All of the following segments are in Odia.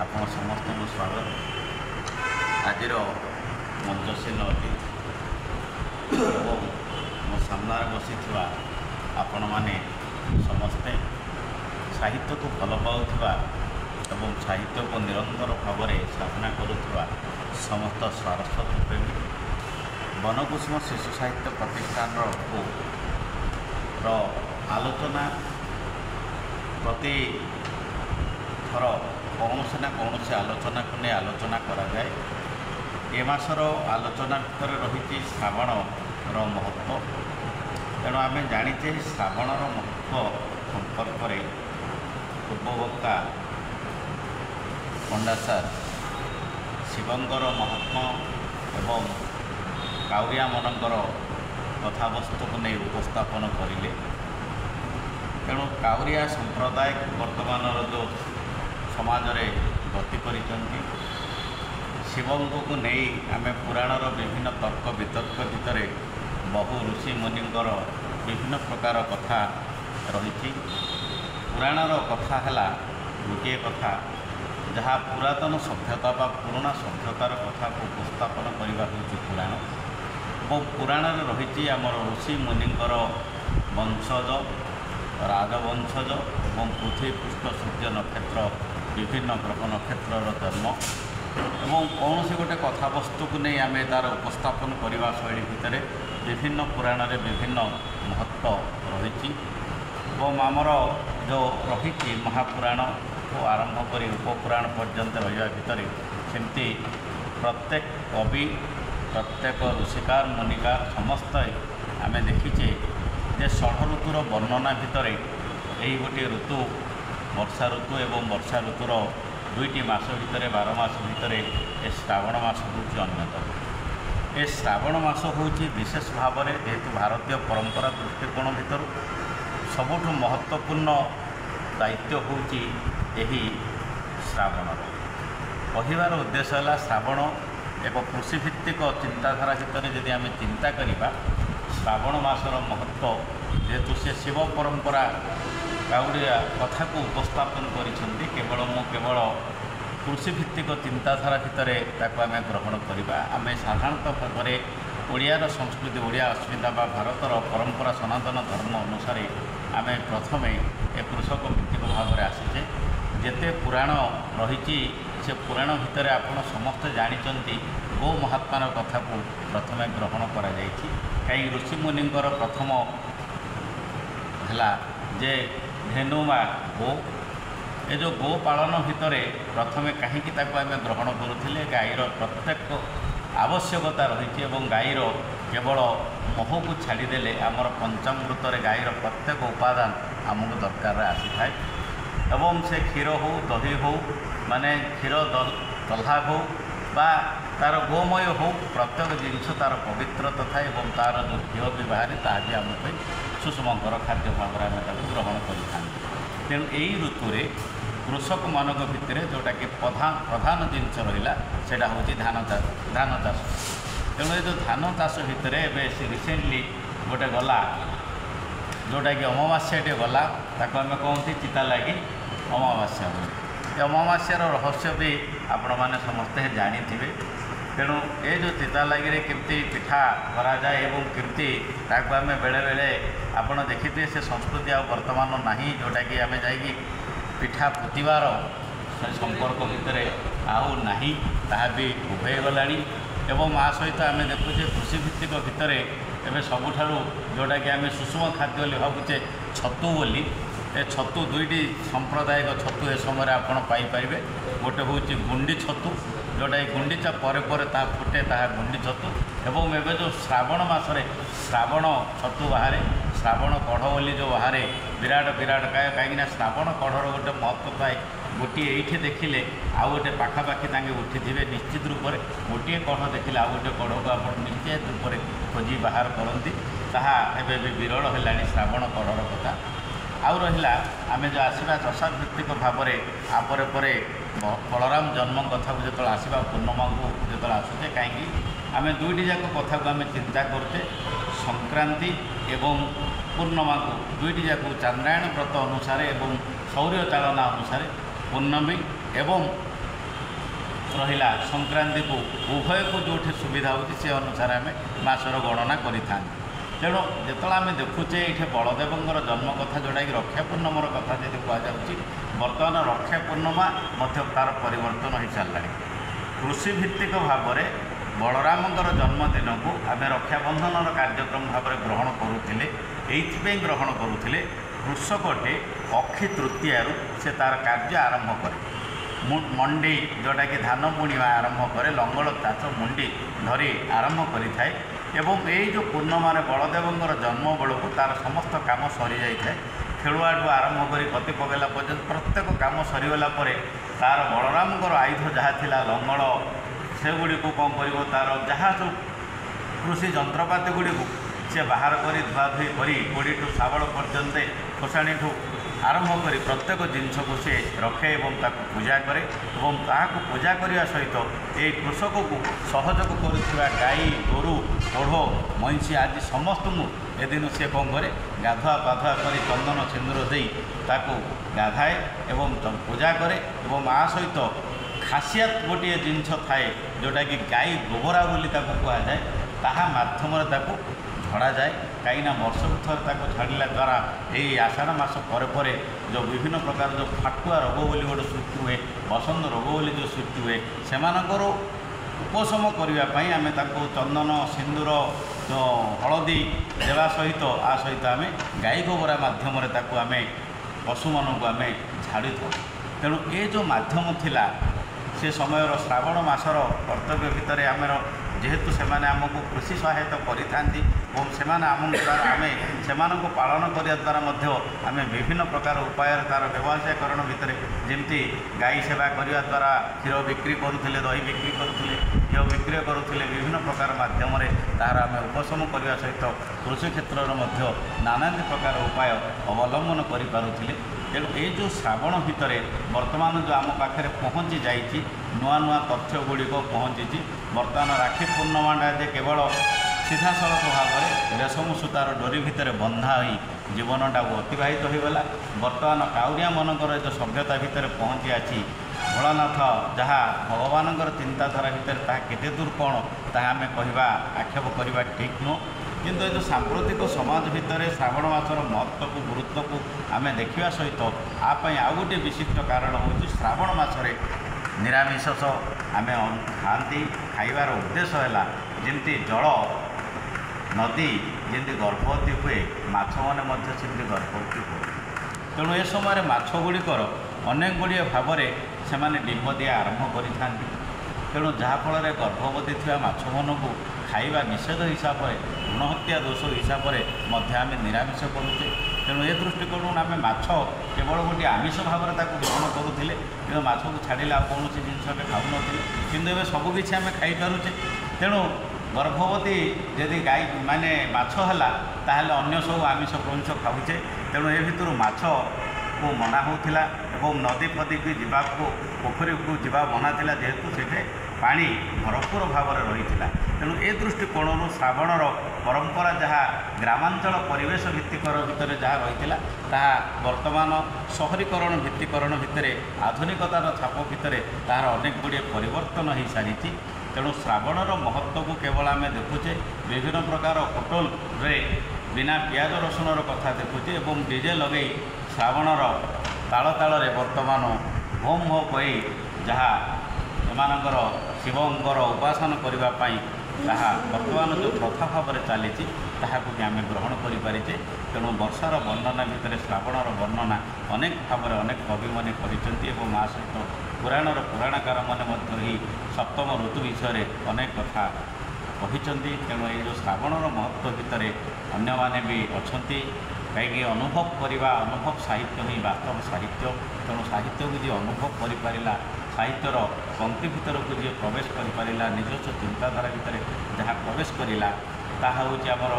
ଆପଣ ସମସ୍ତଙ୍କୁ ସ୍ୱାଗତ। ଆଜିର ମଞ୍ଚସୀନ ଅଟେ ଏବଂ ମୋ ସାମ୍ନାରେ ବସିଥିବା ଆପଣମାନେ ସମସ୍ତେ ସାହିତ୍ୟକୁ ଭଲ ପାଉଥିବା ଏବଂ ସାହିତ୍ୟକୁ ନିରନ୍ତର ଭାବରେ ସାଧନା କରୁଥିବା ସମସ୍ତ ସାରସ୍ୱତ ପ୍ରେମୀ ବନକୁସୁମ ଶିଶୁ ସାହିତ୍ୟ ପ୍ରତିଷ୍ଠାନର ଆଲୋଚନା ପ୍ରତି ଥର କୌଣସି ନା କୌଣସି ଆଲୋଚନାକୁ ନେଇ ଆଲୋଚନା କରାଯାଏ। ଏ ମାସର ଆଲୋଚନା ଭିତରେ ରହିଛି ଶ୍ରାବଣର ମହତ୍ତ୍ୱ। ତେଣୁ ଆମେ ଜାଣିଛେ ଶ୍ରାବଣର ମହତ୍ତ୍ୱ ସମ୍ପର୍କରେ ପୂର୍ବବକ୍ତା ପଣ୍ଡା ସାର୍ ଶିବଙ୍କର ମହାତ୍ମ୍ୟ ଏବଂ କାଉରିଆମାନଙ୍କର କଥାବସ୍ତୁକୁ ନେଇ ଉପସ୍ଥାପନ କରିଲେ। ତେଣୁ କାଉରିଆ ସମ୍ପ୍ରଦାୟ ବର୍ତ୍ତମାନର ଯେଉଁ ସମାଜରେ ଗତି କରିଛନ୍ତି, ଶିବଙ୍କୁ ନେଇ ଆମେ ପୁରାଣର ବିଭିନ୍ନ ତର୍କ ବିତର୍କ ଭିତରେ ବହୁ ଋଷି ମୁନିଙ୍କର ବିଭିନ୍ନ ପ୍ରକାର କଥା ରହିଛି। ପୁରାଣର କଥା ହେଲା ଗୋଟିଏ କଥା, ଯାହା ପୁରାତନ ସଭ୍ୟତା ବା ପୁରୁଣା ସଭ୍ୟତାର କଥାକୁ ଉପସ୍ଥାପନ କରିବା ହେଉଛି ପୁରାଣ। ଏବଂ ପୁରାଣରେ ରହିଛି ଆମର ଋଷି ମୁନିଙ୍କର ବଂଶଜ, ରାଜବଂଶଜ ଏବଂ ପୃଥିବୀ ପୃଷ୍ଠ ସୂର୍ଯ୍ୟ ନକ୍ଷତ୍ର ବିଭିନ୍ନ ଗ୍ରହ ନକ୍ଷତ୍ରର ଜନ୍ମ ଏବଂ କୌଣସି ଗୋଟେ କଥାବସ୍ତୁକୁ ନେଇ ଆମେ ତା'ର ଉପସ୍ଥାପନ କରିବା ଶୈଳୀ ଭିତରେ ବିଭିନ୍ନ ପୁରାଣରେ ବିଭିନ୍ନ ମହତ୍ତ୍ୱ ରହିଛି। ଏବଂ ଆମର ଯେଉଁ ରହିଛି ମହାପୁରାଣକୁ ଆରମ୍ଭ କରି ଉପପୁରାଣ ପର୍ଯ୍ୟନ୍ତ ରହିବା ଭିତରେ ସେମିତି ପ୍ରତ୍ୟେକ କବି, ପ୍ରତ୍ୟେକ ଋଷିକାର ମୁନିକାର ସମସ୍ତେ ଆମେ ଦେଖିଛେ ଯେ ଷଢ଼ ଋତୁର ବର୍ଣ୍ଣନା ଭିତରେ ଏହି ଗୋଟିଏ ଋତୁ ବର୍ଷା ଋତୁ ଏବଂ ବର୍ଷା ଋତୁର 2ଟି ମାସ ଭିତରେ 12 ମାସ ଭିତରେ ଏ ଶ୍ରାବଣ ମାସ ହେଉଛି ଅନ୍ୟତମ। ଏ ଶ୍ରାବଣ ମାସ ହେଉଛି ବିଶେଷ ଭାବରେ ଯେହେତୁ ଭାରତୀୟ ପରମ୍ପରା ଦୃଷ୍ଟିକୋଣ ଭିତରୁ ସବୁଠୁ ମହତ୍ତ୍ୱପୂର୍ଣ୍ଣ ଦାୟିତ୍ୱ ହେଉଛି ଏହି ଶ୍ରାବଣର। କହିବାର ଉଦ୍ଦେଶ୍ୟ ହେଲା ଶ୍ରାବଣ ଏକ କୃଷିଭିତ୍ତିକ ଚିନ୍ତାଧାରା ଭିତରେ ଯଦି ଆମେ ଚିନ୍ତା କରିବା, ଶ୍ରାବଣ ମାସର ମହତ୍ତ୍ୱ ଯେହେତୁ ସେ ଶିବ ପରମ୍ପରା କାଉଡ଼ିଆ କଥାକୁ ଉପସ୍ଥାପନ କରିଛନ୍ତି, କେବଳ କୃଷିଭିତ୍ତିକ ଚିନ୍ତାଧାରା ଭିତରେ ତାକୁ ଆମେ ଗ୍ରହଣ କରିବା। ଆମେ ସାଧାରଣତଃ ଭାବରେ ଓଡ଼ିଆର ସଂସ୍କୃତି, ଓଡ଼ିଆ ଅସ୍ମିତା ବା ଭାରତର ପରମ୍ପରା ସନାତନ ଧର୍ମ ଅନୁସାରେ ଆମେ ପ୍ରଥମେ ଏ କୃଷକ ଭିତ୍ତିକ ଭାବରେ ଆସିଛେ। ଯେତେ ପୁରାଣ ରହିଛି ସେ ପୁରାଣ ଭିତରେ ଆପଣ ସମସ୍ତେ ଜାଣିଛନ୍ତି ଗୋ ମହାତ୍ମାର କଥାକୁ ପ୍ରଥମେ ଗ୍ରହଣ କରାଯାଇଛି। କାହିଁକି ଋଷିମୁନିଙ୍କର ପ୍ରଥମ ହେଲା ଯେ ଧେନୁମା ଗୋ, ଏ ଯେଉଁ ଗୋ ପାଳନ ଭିତରେ ପ୍ରଥମେ କାହିଁକି ତାକୁ ଆମେ ଗ୍ରହଣ କରୁଥିଲେ? ଗାଈର ପ୍ରତ୍ୟେକ ଆବଶ୍ୟକତା ରହିଛି ଏବଂ ଗାଈର କେବଳ ମହକୁ ଛାଡ଼ିଦେଲେ ଆମର ପଞ୍ଚାମୃତରେ ଗାଈର ପ୍ରତ୍ୟେକ ଉପାଦାନ ଆମକୁ ଦରକାରରେ ଆସିଥାଏ। ଏବଂ ସେ କ୍ଷୀର ହେଉ, ଦହି ହେଉ, ମାନେ କ୍ଷୀର ଦହ୍ଲା ହେଉ ବା ତା'ର ଗୋମୟ ହେଉ, ପ୍ରତ୍ୟେକ ଜିନିଷ ତା'ର ପବିତ୍ରତା ଥାଏ ଏବଂ ତା'ର ଯେଉଁ ଘିଅ ବି ବାହାରେ ତାହା ବି ଆମ ପାଇଁ ସୁଷମଙ୍କର ଖାଦ୍ୟ ଭାବରେ ଆମେ ତାକୁ ଗ୍ରହଣ କରିଥାନ୍ତି। ତେଣୁ ଏହି ଋତୁରେ କୃଷକମାନଙ୍କ ଭିତରେ ଯେଉଁଟାକି ପ୍ରଧାନ ଜିନିଷ ରହିଲା ସେଇଟା ହେଉଛି ଧାନ ଚାଷ। ତେଣୁ ଏ ଯେଉଁ ଧାନ ଚାଷ ଭିତରେ ଏବେ ରିସେଣ୍ଟଲି ଗୋଟେ ଗଲା ଯେଉଁଟାକି ଅମାବାସ୍ୟାଟେ ଗଲା, ତାକୁ ଆମେ କହନ୍ତି ଚିତା ଲାଗି ଅମାବାସ୍ୟା ବୋଲି। ଏ ଅମାବାସ୍ୟାର ରହସ୍ୟ ବି ଆପଣମାନେ ସମସ୍ତେ ଜାଣିଥିବେ। ତେଣୁ ଏ ଯେଉଁ ଚିତା ଲାଗିରେ କେମିତି ପିଠା କରାଯାଏ ଏବଂ କେମିତି ତାକୁ ଆମେ ବେଳେବେଳେ ଆପଣ ଦେଖିଥିବେ ସେ ସଂସ୍କୃତି ଆଉ ବର୍ତ୍ତମାନ ନାହିଁ, ଯେଉଁଟାକି ଆମେ ଯାଇକି ପିଠା ପୋତିବାର ସମ୍ପର୍କ ଭିତରେ ଆଉ ନାହିଁ, ତାହା ବି ଉଭେଇ ଗଲାଣି। ଏବଂ ଆ ସହିତ ଆମେ ଦେଖୁଛେ କୃଷିଭିତ୍ତିକ ଭିତରେ ଏବେ ସବୁଠାରୁ ଯେଉଁଟାକି ଆମେ ସୁଷମ ଖାଦ୍ୟ ବୋଲି ଭାବୁଛେ ଛତୁ ବୋଲି, ଏ ଛତୁ 2ଟି ସାମ୍ପ୍ରଦାୟିକ ଛତୁ ଏ ସମୟରେ ଆପଣ ପାଇପାରିବେ। ଗୋଟେ ହେଉଛି ଗୁଣ୍ଡି ଛତୁ, ଯେଉଁଟାକି ଗୁଣ୍ଡିଚା ପରେ ପରେ ତାହା ଫୁଟେ, ତାହା ଗୁଣ୍ଡି ଛତୁ। ଏବଂ ଏବେ ଯେଉଁ ଶ୍ରାବଣ ମାସରେ ଶ୍ରାବଣ ଛତୁ ବାହାରେ, ଶ୍ରାବଣ କଢ଼ ବୋଲି ଯେଉଁ ବାହାରେ ବିରାଟ କାହିଁକିନା ଶ୍ରାବଣ କଢ଼ର ଗୋଟେ ମହତ୍ତ୍ୱ ଥାଏ। ଗୋଟିଏ ଏଇଠି ଦେଖିଲେ ଆଉ ଗୋଟେ ପାଖାପାଖି ତାଙ୍କେ ଉଠିଥିବେ ନିଶ୍ଚିତ ରୂପରେ। ଗୋଟିଏ କଢ଼ ଦେଖିଲେ ଆଉ ଗୋଟେ କଢ଼କୁ ଆପଣ ନିଶ୍ଚିତ ରୂପରେ ଖୋଜି ବାହାର କରନ୍ତି। ତାହା ଏବେ ବି ବିରଳ ହେଲାଣି ଶ୍ରାବଣ କଢ଼ର କଥା। ଆଉ ରହିଲା ଆମେ ଯେଉଁ ଆସିବା ଦଶାଭିତ୍ତିକ ଭାବରେ ପରେ ପରେ ବଳରାମ ଜନ୍ମ କଥାକୁ ଯେତେବେଳେ ଆସିବା, ପୂର୍ଣ୍ଣମାକୁ ଯେତେବେଳେ ଆସୁଛେ, କାହିଁକି ଆମେ 2ଟି ଯାକ କଥାକୁ ଆମେ ଚିନ୍ତା କରୁଛେ, ସଂକ୍ରାନ୍ତି ଏବଂ ପୂର୍ଣ୍ଣମାକୁ 2ଟି ଯାକ ଚାନ୍ଦ୍ରାୟଣ ବ୍ରତ ଅନୁସାରେ ଏବଂ ସୌର ଚାଳନା ଅନୁସାରେ ପୂର୍ଣ୍ଣମୀ ଏବଂ रहिला संक्रांति को उभय को जो सुविधा होती से अनुसार आम मासर गणना करें। तेणु जो आम देखुचे ये बलदेवर जन्म कथा जोटा कि रक्षा पूर्णमर कथा जी कहुच्छी बर्तमान रक्षा पूर्णिमा तार परिवर्तन हो सारा कृषिभित्तिक भाव में बलरामर जन्मदिन को आम रक्षाबंधन कार्यक्रम भाव में ग्रहण करुले। ये ग्रहण करुले कृषकटे अक्षी तृतीय से तार कार्य आरंभ करे मंडी जोटा कि धान बुणवा आरंभ करे लंगल चाष मुंडी धरी आरंभ करें एवं ये जो पूर्णिमा बलदेवर जन्म बेलू तार समस्त काम सरी जाए खेलुआठू आरंभ कर गति पकड़ा पर्यटन प्रत्येक काम सरीगला तार बलरामर आयुध जहाँ थी लंगल से गुड़ी को कौन कर तार जहाँ सब कृषि जंत्रपाति गुड़ी को सी बाहर कर धुआधुई कर कोड़ी शावल पर्यंत खोसाणी आरंभ कर प्रत्येक जिनस को सी रखे और पूजा करे और ताकू पूजा करने सहित ये कृषक को सहयोग करुवा गाई गोरु ओढ़ महिषी आदि समस्त ए दिन सी कौन करे गाधुआ पाधुआ कर चंदन सिंदूर दे ताकू गाधाए एवं पूजा करे और आ सहित खासियत गोटे जिनस थाए जोटा कि गाई गोबरा बोली कहुए ताहा माध्यम झड़ा जाए कहीं वर्षक थर छाड़ा द्वारा यही आषाढ़ मास पर जो विभिन्न प्रकार जो फाटुआ रोग बोली गोटे सृष्टि हुए बसंत रोग बोली जो सृष्टि हुए से उपशम करने आम चंदन सिंदूर जो हलदी देवा सहित आ सहित आम गाई गोबरा मध्यम आम पशु मानक आम झाड़ी था। तेणु ये जो माध्यम थिला से समय श्रावण मासर कर्तव्य भितर आमर जेहेतु से आमको कृषि सहायता करें और से आम से पालन करने द्वारा आम विभिन्न प्रकार उपाय तार व्यवसायकरण भितर जमी गाई सेवा करने द्वारा क्षीर बिक्री करुले दही बिक्री करुले घी बिक्री करुले विभिन्न प्रकार मध्यम तार आम उपशम करने सहित कृषि क्षेत्र में नाना प्रकार उपाय अवलंबन करें। तेणु ये जो श्रावण भितर वर्तमान जो आम पाखे पहुँची जाइए नुआ नुआ तथ्य गुड़िक पहुँची बर्तमान राखी पूर्णिमाटा जे केवल सीधा सड़क भाव में रेशम सूतार डोरी भितर बंधा हो जीवनटा अतिबाहित होगला। बर्तमान काउरिया मनकर जो सभ्यता भितर पहुँची आछि भोलानाथ जहाँ भगवान चिंताधारा भितर ताहा केते दूर कौन ताहा आमे कहवा आक्षेप करवा ठीक नुह। किंतु जो सांप्रतिक समाज भितर श्रावण मासर महत्व को गुरुत्व को आम देखा सहित आपाई आउ गोटे विशिष्ट कारण हूँ श्रावण मसरे निरामिष आम खाती खाइबार उद्देश्य है जमी जल नदी जमी गर्भवती हुए माछ मैंने सेमती गर्भवती हुए। तेणु ए समय माछ गुड़िकर अनेक गुड़िए भाव में डिम्ब दिया आरंभ कर तेणु जहाँफल गर्भवती थी माछ मन को खाइबा निषेध हिसाब से भ्रूण हत्या दोष हिसाब से आम निरामिष करुचे। तेणु ए दृष्टिकोण आम माछ केवल गोटे आमिष भाव में ग्रहण करुले कि माछ को छाड़ा कौन जिनस खाऊन कि सबकि आम खाईपे। तेणु गर्भवती यदि गाई माने माछ है ताहले अन्य सब आमिष प्रमिष खाऊचे। तेणु ए भितर माछ को मना होता एवं नदी फदी भी जावाक पोखरी को जावा मना था जेहेतु से पानी भरपूर भाव में रही है। तेणु ए दृष्टिकोण श्रावणर परंपरा जहाँ ग्रामांचल परिवेश भित्तिकर भितर जहाँ रही वर्तमान शहरीकरण भित्तिकरण भितर आधुनिकतार छाप भितर तार अनेक गुड़िए परिवर्तन हो सारी। तेणु श्रावणर महत्व को केवल आम देखुचे विभिन्न प्रकार होटल रे बिना पियाज रसुणर कथा देखुचे एवं डीजे लगे श्रावणर ताल ताल वर्तमान होम हो कही जहाँ एमानकर शिवंकर उपासना करने जहाँ वर्तमान जो प्रथा भाव में चली ताकू भी आम ग्रहण करें। तेणु वर्षार वर्णना भितर श्रावणर वर्णना अनेक भाव में अनेक कवि मैंने कर आ सहित पुराणर पुराणकार मैंने सप्तम ऋतु विषय अनेक कथा कहते। तेणु ये जो श्रावणर महत्व भितर अन्य भी अच्छा कहीं अनुभव करवा अनुभव साहित्य ही वास्तव साहित्य। तेणु साहित्य को जी अनुभव कर साहित्यर पंक्ति भीतर को जी प्रवेश कर निजस्व चिंताधारा भितर जहाँ प्रवेश करा ताहा हूँ आमर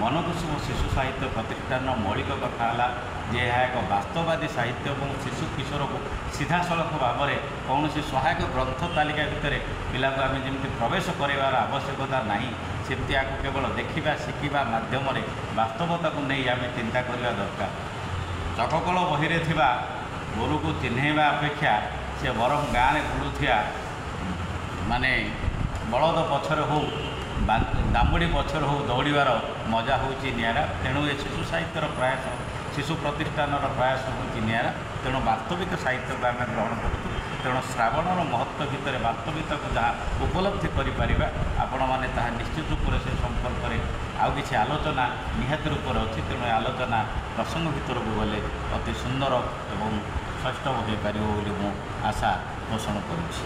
मनकुसुम शिशु साहित्य प्रतिष्ठान मौलिक कथा है जे यह एक वास्तववादी साहित्य और शिशु किशोर को सीधा सड़क भाव में कौन सहायक ग्रंथ तालिका भितर पिला को आम जमी प्रवेश करार आवश्यकता नहीं सेमती आपको केवल देखा शिखा मध्यम वास्तवता को नहीं आम चिंता करवा दरकार। चककल बही गोरु को चिन्हवा अपेक्षा से बरम गाँव बुलूथिया ମାନେ ବଳଦ ପଛରେ ହଉ ଦାମୁଡ଼ି ପଛରେ ହଉ ଦୌଡ଼ିବାର ମଜା ହେଉଛି ନିଆରା। ତେଣୁ ଏ ଶିଶୁ ସାହିତ୍ୟର ପ୍ରୟାସ, ଶିଶୁ ପ୍ରତିଷ୍ଠାନର ପ୍ରୟାସ ହେଉଛି ନିଆରା। ତେଣୁ ବାସ୍ତବିକ ସାହିତ୍ୟକୁ ଆମେ ଗ୍ରହଣ କରୁଛୁ। ତେଣୁ ଶ୍ରାବଣର ମହତ୍ତ୍ୱ ଭିତରେ ବାସ୍ତବିକତାକୁ ଯାହା ଉପଲବ୍ଧି କରିପାରିବା, ଆପଣମାନେ ତାହା ନିଶ୍ଚିତ ରୂପରେ ସେ ସମ୍ପର୍କରେ ଆଉ କିଛି ଆଲୋଚନା ନିହାତି ରୂପରେ ଅଛି। ତେଣୁ ଏ ଆଲୋଚନା ପ୍ରସଙ୍ଗ ଭିତରକୁ ଗଲେ ଅତି ସୁନ୍ଦର ଏବଂ ଶ୍ରେଷ୍ଠ ହୋଇପାରିବ ବୋଲି ମୁଁ ଆଶା ପୋଷଣ କରୁଛି।